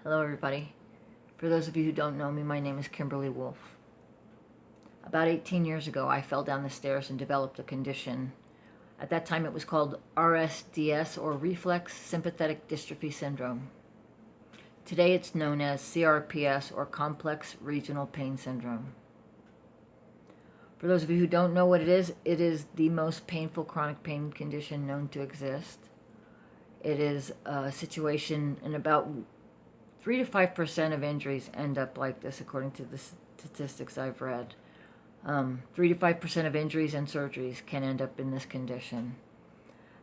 Hello everybody. For those of you who don't know me, my name is Kimberly Wolfe. About 18 years ago, I fell down the stairs and developed a condition. At that time, it was called RSDS, or Reflex Sympathetic Dystrophy Syndrome. Today, it's known as CRPS, or Complex Regional Pain Syndrome. For those of you who don't know what it is the most painful chronic pain condition known to exist. It is a situation in about 3 to 5% of injuries end up like this, according to the statistics I've read. 3 to 5% of injuries and surgeries can end up in this condition.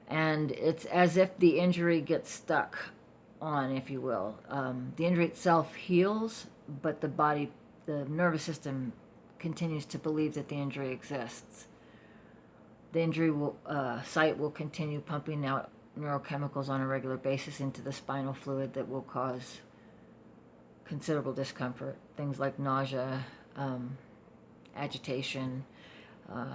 And it's as if the injury gets stuck on, if you will. The injury itself heals, but the nervous system continues to believe that the injury exists. The injury site will continue pumping out neurochemicals on a regular basis into the spinal fluid that will cause considerable discomfort, things like nausea, agitation,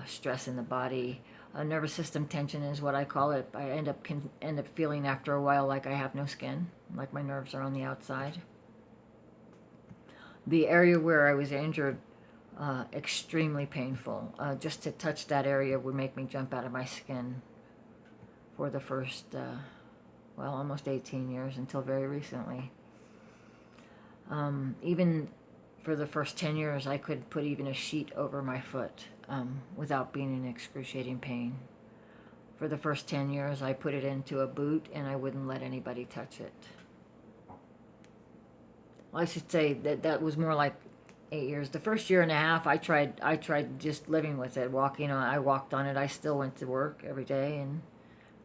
stress in the body. Nervous system tension is what I call it. I end up feeling after a while like I have no skin, like my nerves are on the outside. The area where I was injured, extremely painful. Just to touch that area would make me jump out of my skin for the first, almost 18 years until very recently. Even for the first 10 years, I could put even a sheet over my foot without being in excruciating pain. For the first 10 years, I put it into a boot and I wouldn't let anybody touch it. Well, I should say that was more like 8 years. The first year and a half, I tried just living with it, walking on. I walked on it. I still went to work every day and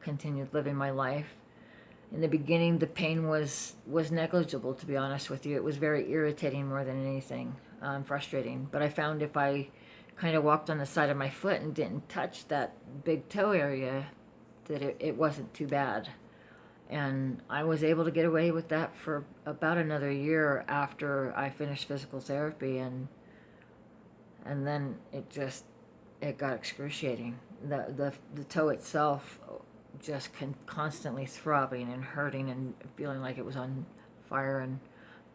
continued living my life. In the beginning, the pain was negligible, to be honest with you. It was very irritating more than anything, frustrating. But I found if I kind of walked on the side of my foot and didn't touch that big toe area, that it wasn't too bad. And I was able to get away with that for about another year after I finished physical therapy, and then it got excruciating. The toe itself just constantly throbbing and hurting and feeling like it was on fire and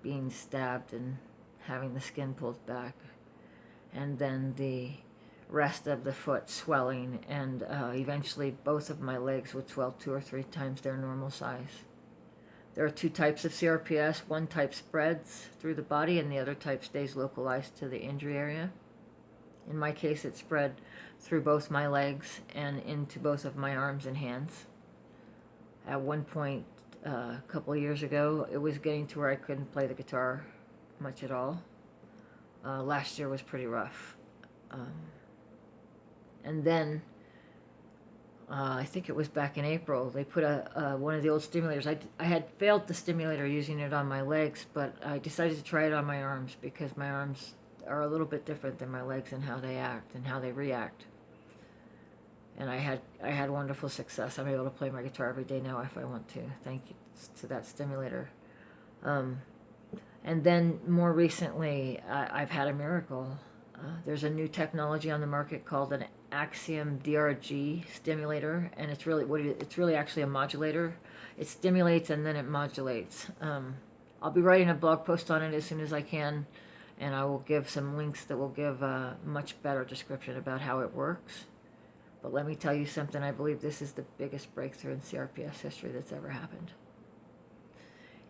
being stabbed and having the skin pulled back, and then the rest of the foot swelling, and eventually both of my legs would swell 2 or 3 times their normal size. There are 2 types of CRPS. One type spreads through the body and the other type stays localized to the injury area. In my case, it spread through both my legs and into both of my arms and hands. At one point, a couple of years ago, it was getting to where I couldn't play the guitar much at all. Last year was pretty rough. And then, I think it was back in April, they put one of the old stimulators. I had failed the stimulator using it on my legs, but I decided to try it on my arms because my arms are a little bit different than my legs in how they act and how they react. And I had wonderful success. I'm able to play my guitar every day now if I want to, thank you to that stimulator. And then more recently, I've had a miracle. There's a new technology on the market called an Axiom DRG stimulator, and it's really actually a modulator. It stimulates and then it modulates. I'll be writing a blog post on it as soon as I can, and I will give some links that will give a much better description about how it works. But let me tell you something, I believe this is the biggest breakthrough in CRPS history that's ever happened.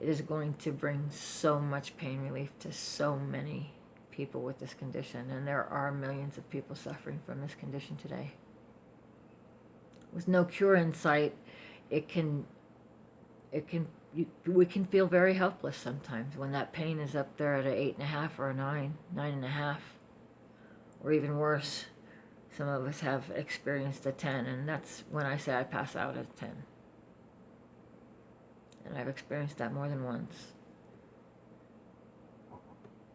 It is going to bring so much pain relief to so many people with this condition, and there are millions of people suffering from this condition today. With no cure in sight, we can feel very helpless sometimes when that pain is up there at an 8.5 or a 9.5, or even worse. Some of us have experienced a 10, and that's when I say I pass out at 10. And I've experienced that more than once.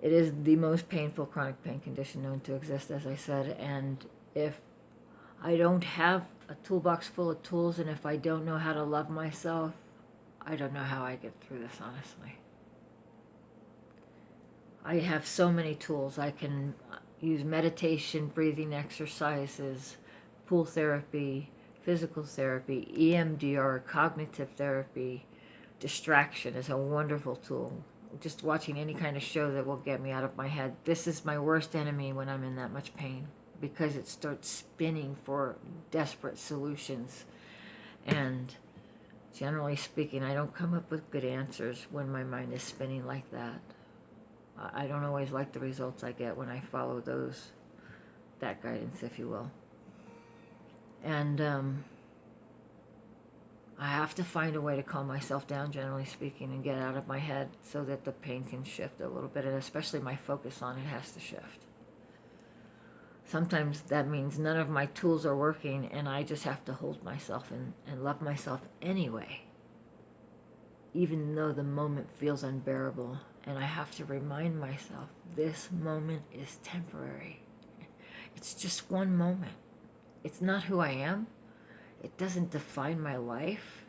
It is the most painful chronic pain condition known to exist, as I said, and if I don't have a toolbox full of tools, and if I don't know how to love myself, I don't know how I get through this, honestly. I have so many tools. I can use meditation, breathing exercises, pool therapy, physical therapy, EMDR, cognitive therapy. Distraction is a wonderful tool. just watching any kind of show that will get me out of my head. This is my worst enemy when I'm in that much pain, because it starts spinning for desperate solutions. And generally speaking, I don't come up with good answers when my mind is spinning like that. I don't always like the results I get when I follow that guidance, if you will. And I have to find a way to calm myself down, generally speaking, and get out of my head so that the pain can shift a little bit, and especially my focus on it has to shift. Sometimes that means none of my tools are working, and I just have to hold myself and love myself anyway, even though the moment feels unbearable. And I have to remind myself, this moment is temporary. It's just one moment. It's not who I am. It doesn't define my life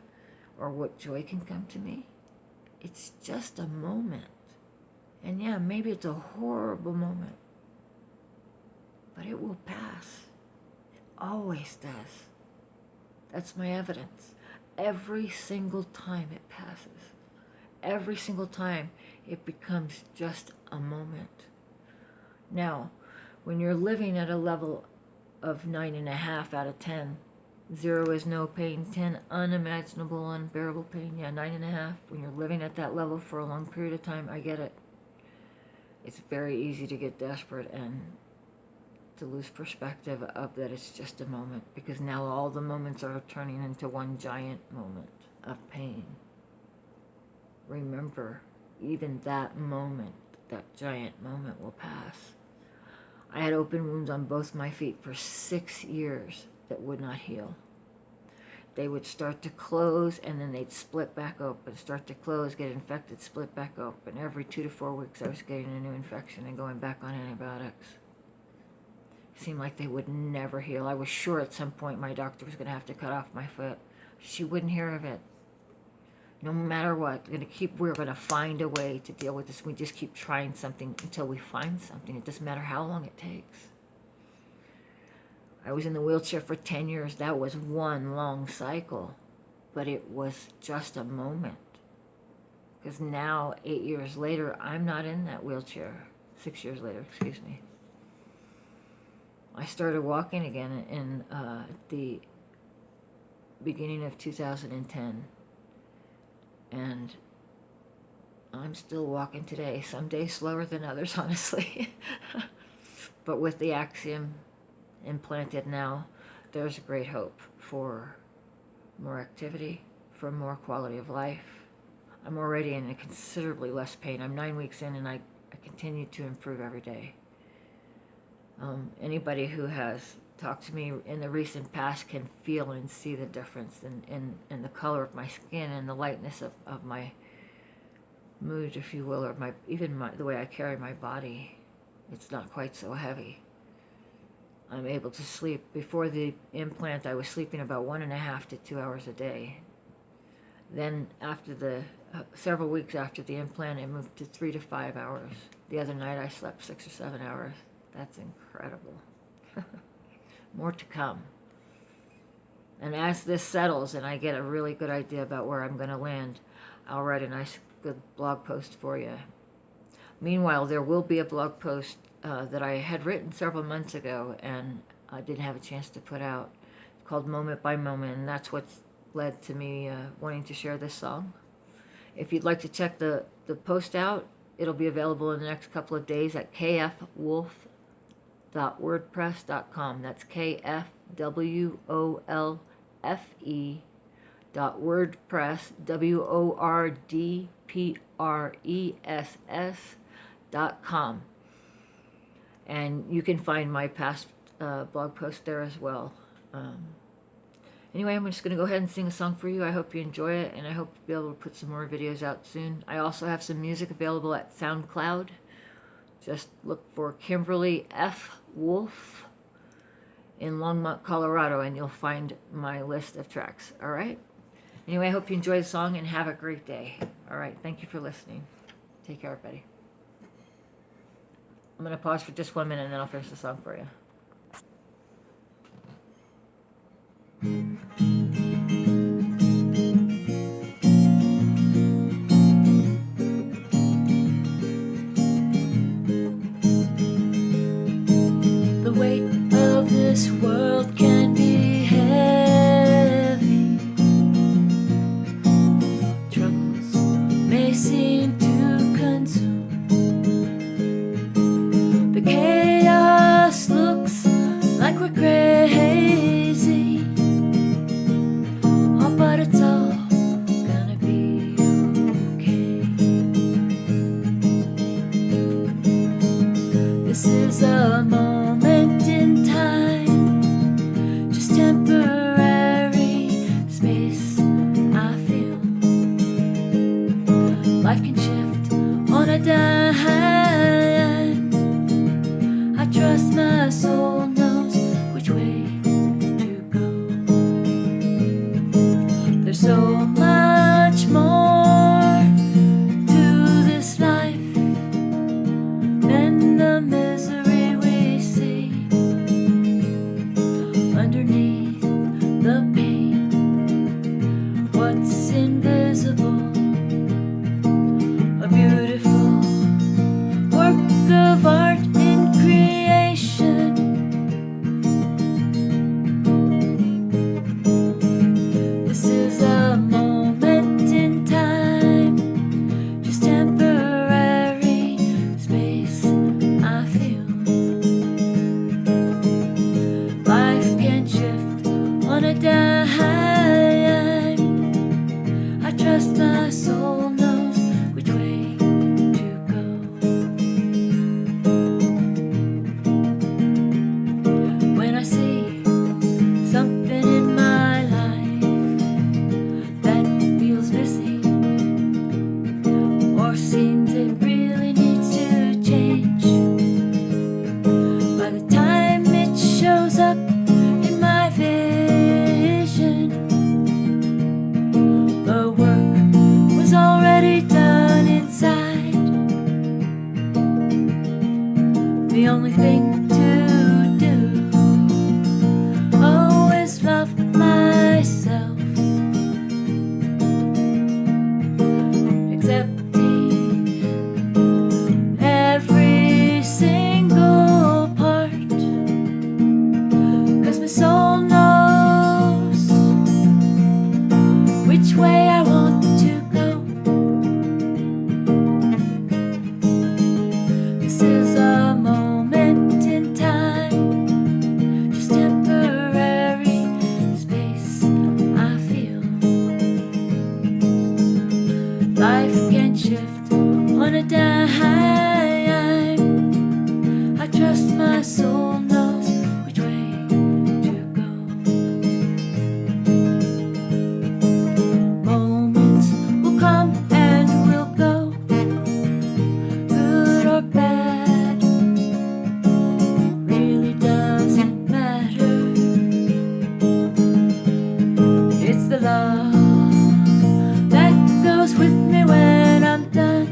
or what joy can come to me. It's just a moment. And yeah, maybe it's a horrible moment, but it will pass. It always does. That's my evidence. Every single time it passes. Every single time it becomes just a moment. Now, when you're living at a level of 9.5 out of 10, 0 is no pain, 10 unimaginable, unbearable pain. Yeah, 9.5. When you're living at that level for a long period of time, I get it. It's very easy to get desperate and to lose perspective of that it's just a moment, because now all the moments are turning into one giant moment of pain. Remember, even that moment, that giant moment will pass. I had open wounds on both my feet for 6 years that would not heal. They would start to close, and then they'd split back open, start to close, get infected, split back open. Every 2 to 4 weeks I was getting a new infection and going back on antibiotics. It seemed like they would never heal. I was sure at some point my doctor was going to have to cut off my foot. She wouldn't hear of it. No matter what, we're going to find a way to deal with this. We just keep trying something until we find something. It doesn't matter how long it takes. I was in the wheelchair for 10 years. That was one long cycle, but it was just a moment. Because now, 8 years later, I'm not in that wheelchair. 6 years later, excuse me. I started walking again in the beginning of 2010. And I'm still walking today, some days slower than others, honestly. But with the Axiom implanted now, there's a great hope for more activity, for more quality of life. I'm already in a considerably less pain. I'm 9 weeks in, and I continue to improve every day. Anybody who has talked to me in the recent past can feel and see the difference in the color of my skin and the lightness of my mood, if you will, or the way I carry my body. It's not quite so heavy. I'm able to sleep. Before the implant, I was sleeping about 1.5 to 2 hours a day. Then after several weeks after the implant, it moved to 3 to 5 hours. The other night I slept 6 or 7 hours. That's incredible. More to come. And as this settles and I get a really good idea about where I'm going to land, I'll write a nice, good blog post for you. Meanwhile, there will be a blog post that I had written several months ago and I didn't have a chance to put out. It's called Moment by Moment, and that's what's led to me wanting to share this song. If you'd like to check the post out, it'll be available in the next couple of days at kfwolfe.wordpress.com. That's KFWOLFE.wordpress, WORDPRESS.com. And you can find my past blog post there as well. Anyway, I'm just going to go ahead and sing a song for you. I hope you enjoy it, and I hope to be able to put some more videos out soon. I also have some music available at SoundCloud. Just look for Kimberly F. Wolfe in Longmont, Colorado, and you'll find my list of tracks. All right? Anyway, I hope you enjoy the song and have a great day. All right, thank you for listening. Take care, everybody. I'm going to pause for just 1 minute, and then I'll finish the song for you. seem to consume. The chaos looks like we're crazy. Oh, but it's all gonna be okay. This is a moment in time, just temporary space. I feel life can shift on a dime. I trust my soul knows which way to go. There's so much more to this life than the misery we see underneath the pain. What's invisible, a beautiful work of art in creation. This is a moment in time, just temporary space. I feel life can shift on a dime. I trust my soul knows which way to go. When I see something in my life that feels missing or seems it really needs to change, by the time it shows up in my vision, the work was already done inside. The only thing to do, oh, is love myself, accepting every single part, 'cause my soul knows which way I want to go. This is a moment in time, just temporary space. I feel life can shift on a dime. I trust my soul knows which way to go. Moments will come and will go, good or bad, really doesn't matter. It's the love that goes with me when I'm done.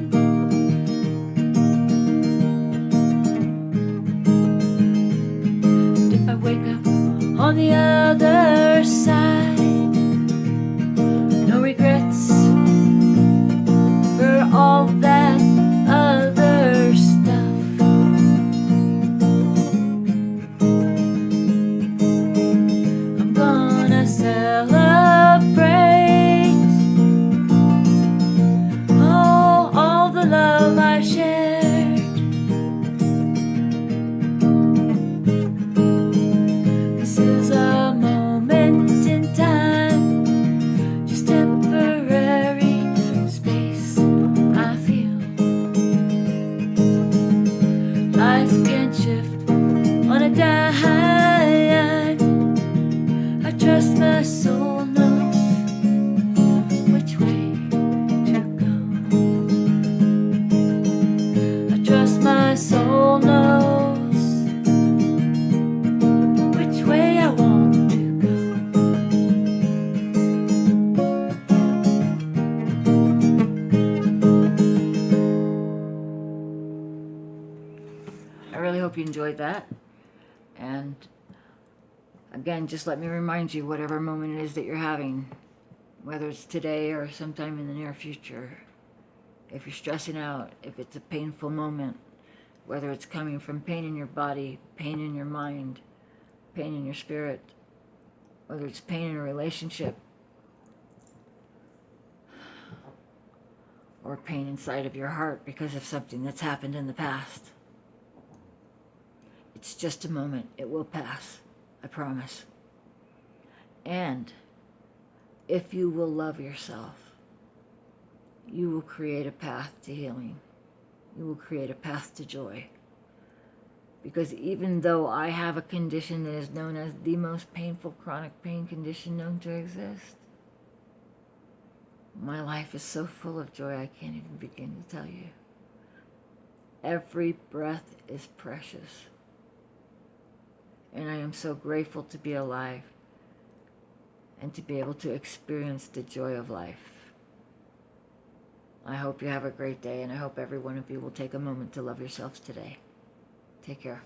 And if I wake up on the other side, no regrets for all that other stuff. I'm gonna celebrate, oh, all the love I shared. This is a moment in time, just temporary space. I feel life can shift on a dime. I trust my soul knows which way to go. I trust my soul knows which way I want to go. I really hope you enjoyed that. And again, just let me remind you, whatever moment it is that you're having, whether it's today or sometime in the near future, if you're stressing out, if it's a painful moment, whether it's coming from pain in your body, pain in your mind, pain in your spirit, whether it's pain in a relationship, or pain inside of your heart because of something that's happened in the past. It's just a moment. It will pass. I promise. And if you will love yourself, you will create a path to healing. You will create a path to joy. Because even though I have a condition that is known as the most painful chronic pain condition known to exist, my life is so full of joy I can't even begin to tell you. Every breath is precious. And I am so grateful to be alive and to be able to experience the joy of life. I hope you have a great day, and I hope every one of you will take a moment to love yourselves today. Take care.